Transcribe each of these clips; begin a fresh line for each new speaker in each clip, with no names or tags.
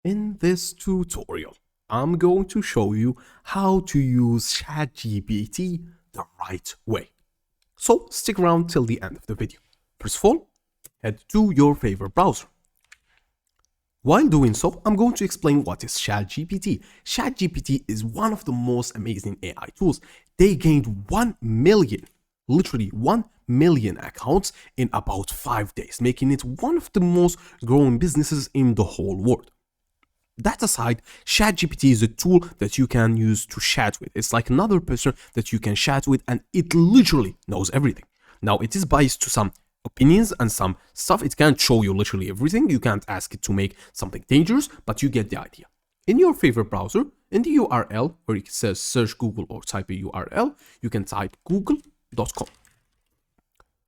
In this tutorial, I'm going to show you how to use ChatGPT the right way. So stick around till the end of the video. First of all, head to your favorite browser. While doing so, I'm going to explain what is ChatGPT. ChatGPT is one of the most amazing AI tools. They gained 1 million, literally 1 million accounts in about 5 days, making it one of the most growing businesses in the whole world. That aside, ChatGPT is a tool that you can use to chat with. It's like another person that you can chat with, and it literally knows everything. Now, it is biased to some opinions and some stuff. It can't show you literally everything. You can't ask it to make something dangerous, but you get the idea. In your favorite browser, in the URL where it says search Google or type a URL, you can type google.com.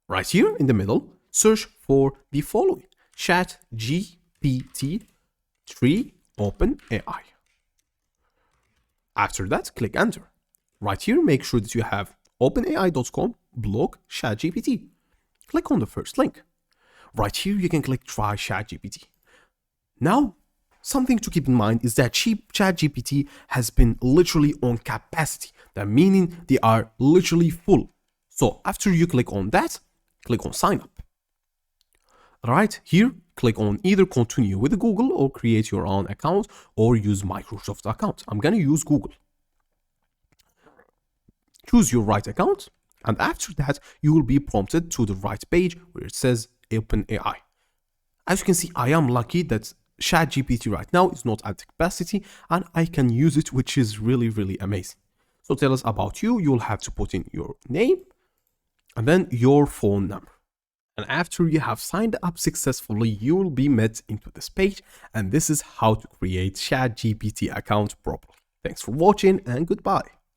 Right here in the middle, search for the following: ChatGPT3 OpenAI. After that, click enter. Right here, make sure that you have openai.com blog ChatGPT. Click on the first link. Right here, you can click try ChatGPT. Now, something to keep in mind is that ChatGPT has been literally on capacity. That meaning they are literally full. So after you click on that, click on sign up. Right here, click on either continue with Google or create your own account or use Microsoft account. I'm going to use Google. Choose your right account, and after that, you will be prompted to the right page where it says OpenAI. As you can see, I am lucky that ChatGPT right now is not at capacity and I can use it, which is really, really amazing. So tell us about you. You'll have to put in your name and then your phone number. And after you have signed up successfully, you will be met into this page, and this is how to create ChatGPT account properly. Thanks for watching and goodbye.